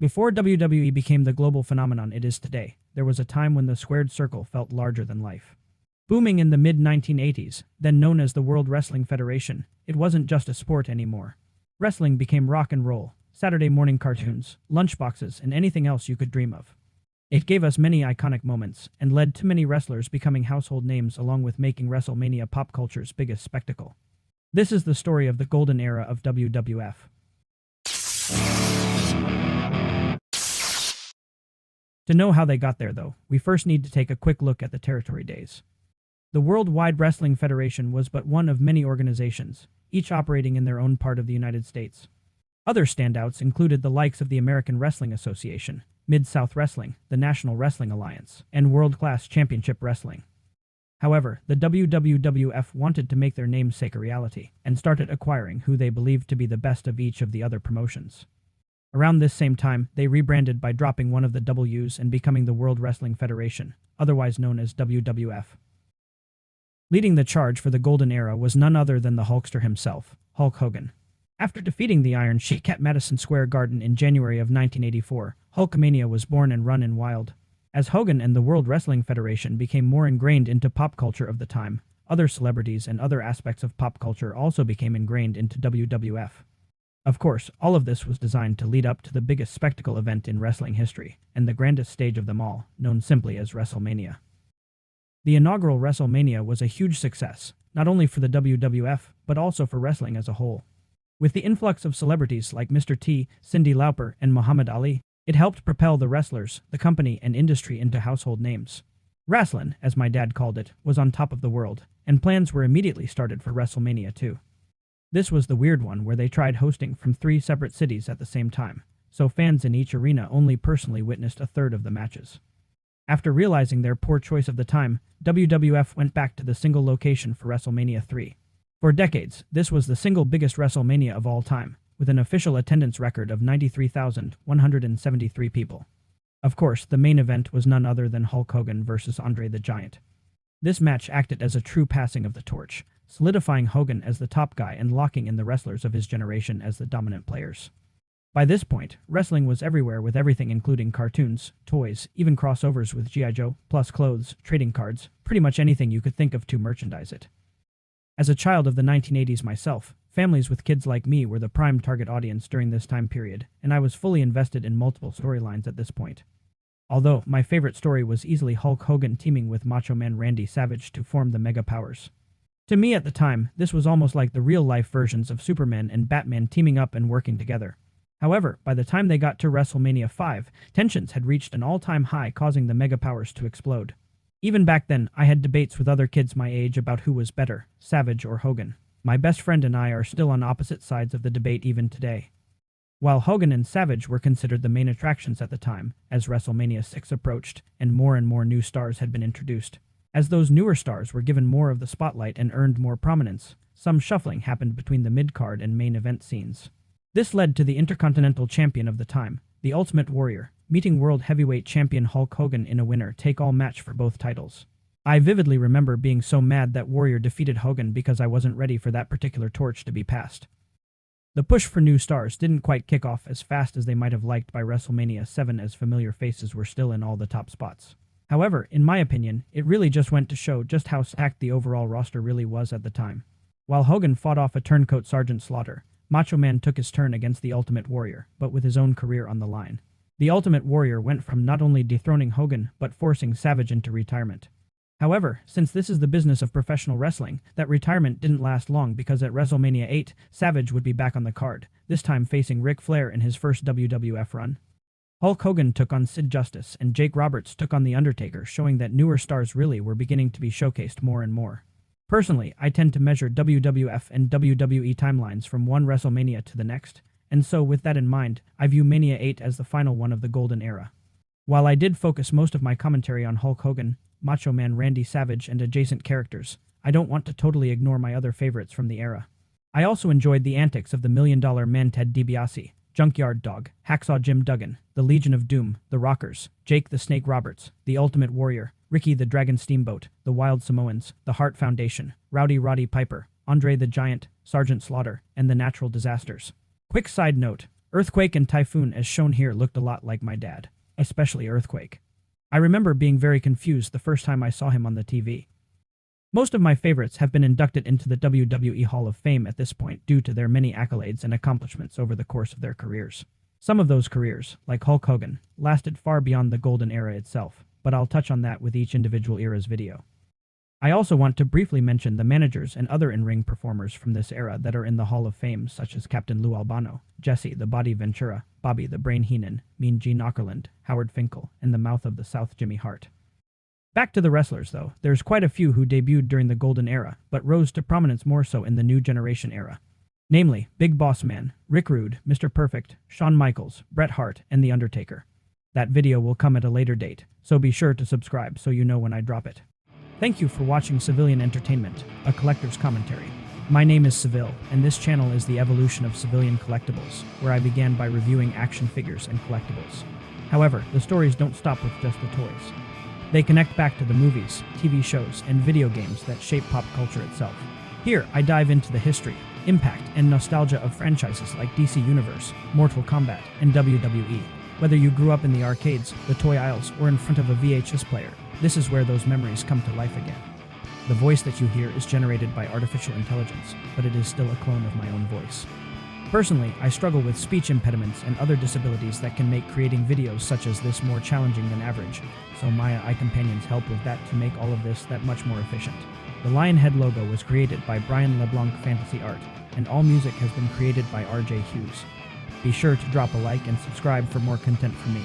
Before WWE became the global phenomenon it is today, there was a time when the squared circle felt larger than life. Booming in the mid-1980s, then known as the World Wrestling Federation, it wasn't just a sport anymore. Wrestling became rock and roll, Saturday morning cartoons, lunchboxes, and anything else you could dream of. It gave us many iconic moments, and led to many wrestlers becoming household names along with making WrestleMania pop culture's biggest spectacle. This is the story of the Golden Era of WWF. To know how they got there, though, we first need to take a quick look at the territory days. The Worldwide Wrestling Federation was but one of many organizations, each operating in their own part of the United States. Other standouts included the likes of the American Wrestling Association, Mid-South Wrestling, the National Wrestling Alliance, and World Class Championship Wrestling. However, the WWF wanted to make their namesake a reality, and started acquiring who they believed to be the best of each of the other promotions. Around this same time, they rebranded by dropping one of the W's and becoming the World Wrestling Federation, otherwise known as WWF. Leading the charge for the Golden Era was none other than the Hulkster himself, Hulk Hogan. After defeating the Iron Sheik at Madison Square Garden in January of 1984, Hulkamania was born and run in wild. As Hogan and the World Wrestling Federation became more ingrained into pop culture of the time, other celebrities and other aspects of pop culture also became ingrained into WWF. Of course, all of this was designed to lead up to the biggest spectacle event in wrestling history, and the grandest stage of them all, known simply as WrestleMania. The inaugural WrestleMania was a huge success, not only for the WWF, but also for wrestling as a whole. With the influx of celebrities like Mr. T, Cyndi Lauper, and Muhammad Ali, it helped propel the wrestlers, the company, and industry into household names. Wrastlin', as my dad called it, was on top of the world, and plans were immediately started for WrestleMania II. This was the weird one where they tried hosting from 3 separate cities at the same time, so fans in each arena only personally witnessed a third of the matches. After realizing their poor choice of the time, WWF went back to the single location for WrestleMania III. For decades, this was the single biggest WrestleMania of all time, with an official attendance record of 93,173 people. Of course, the main event was none other than Hulk Hogan versus Andre the Giant. This match acted as a true passing of the torch, solidifying Hogan as the top guy and locking in the wrestlers of his generation as the dominant players. By this point, wrestling was everywhere with everything including cartoons, toys, even crossovers with G.I. Joe, plus clothes, trading cards, pretty much anything you could think of to merchandise it. As a child of the 1980s myself, families with kids like me were the prime target audience during this time period, and I was fully invested in multiple storylines at this point. Although, my favorite story was easily Hulk Hogan teaming with Macho Man Randy Savage to form the Mega Powers. To me at the time, this was almost like the real-life versions of Superman and Batman teaming up and working together. However, by the time they got to WrestleMania V, tensions had reached an all-time high, causing the Mega Powers to explode. Even back then, I had debates with other kids my age about who was better, Savage or Hogan. My best friend and I are still on opposite sides of the debate even today. While Hogan and Savage were considered the main attractions at the time, as WrestleMania VI approached, and more new stars had been introduced. As those newer stars were given more of the spotlight and earned more prominence, some shuffling happened between the mid-card and main event scenes. This led to the Intercontinental Champion of the time, the Ultimate Warrior, meeting World Heavyweight Champion Hulk Hogan in a winner-take-all match for both titles. I vividly remember being so mad that Warrior defeated Hogan because I wasn't ready for that particular torch to be passed. The push for new stars didn't quite kick off as fast as they might have liked by WrestleMania VII, as familiar faces were still in all the top spots. However, in my opinion, it really just went to show just how stacked the overall roster really was at the time. While Hogan fought off a turncoat Sergeant Slaughter, Macho Man took his turn against the Ultimate Warrior, but with his own career on the line. The Ultimate Warrior went from not only dethroning Hogan, but forcing Savage into retirement. However, since this is the business of professional wrestling, that retirement didn't last long, because at WrestleMania VIII, Savage would be back on the card, this time facing Ric Flair in his first WWF run. Hulk Hogan took on Sid Justice, and Jake Roberts took on The Undertaker, showing that newer stars really were beginning to be showcased more and more. Personally, I tend to measure WWF and WWE timelines from one WrestleMania to the next, and so with that in mind, I view Mania VIII as the final one of the Golden Era. While I did focus most of my commentary on Hulk Hogan, Macho Man Randy Savage, and adjacent characters, I don't want to totally ignore my other favorites from the era. I also enjoyed the antics of the $1 Million Man Ted DiBiase, Junkyard Dog, Hacksaw Jim Duggan, the Legion of Doom, the Rockers, Jake the Snake Roberts, the Ultimate Warrior, Ricky the Dragon Steamboat, the Wild Samoans, the Hart Foundation, Rowdy Roddy Piper, Andre the Giant, Sergeant Slaughter, and the Natural Disasters. Quick side note, Earthquake and Typhoon, as shown here, looked a lot like my dad, especially Earthquake. I remember being very confused the first time I saw him on the TV. Most of my favorites have been inducted into the WWE Hall of Fame at this point due to their many accolades and accomplishments over the course of their careers. Some of those careers, like Hulk Hogan, lasted far beyond the Golden Era itself, but I'll touch on that with each individual era's video. I also want to briefly mention the managers and other in-ring performers from this era that are in the Hall of Fame, such as Captain Lou Albano, Jesse the Body Ventura, Bobby the Brain Heenan, Mean Gene Okerlund, Howard Finkel, and the Mouth of the South Jimmy Hart. Back to the wrestlers, though. There's quite a few who debuted during the Golden Era, but rose to prominence more so in the New Generation era. Namely, Big Boss Man, Rick Rude, Mr. Perfect, Shawn Michaels, Bret Hart, and The Undertaker. That video will come at a later date, so be sure to subscribe so you know when I drop it. Thank you for watching SeVilion Entertainment, a collector's commentary. My name is Seville, and this channel is the evolution of SeVilion Collectibles, where I began by reviewing action figures and collectibles. However, the stories don't stop with just the toys. They connect back to the movies, TV shows, and video games that shape pop culture itself. Here, I dive into the history, impact, and nostalgia of franchises like DC Universe, Mortal Kombat, and WWE. Whether you grew up in the arcades, the toy aisles, or in front of a VHS player, this is where those memories come to life again. The voice that you hear is generated by artificial intelligence, but it is still a clone of my own voice. Personally, I struggle with speech impediments and other disabilities that can make creating videos such as this more challenging than average, so Maya Eye Companions help with that to make all of this that much more efficient. The lion head logo was created by Brian LeBlanc Fantasy Art, and all music has been created by RJ Hughes. Be sure to drop a like and subscribe for more content from me.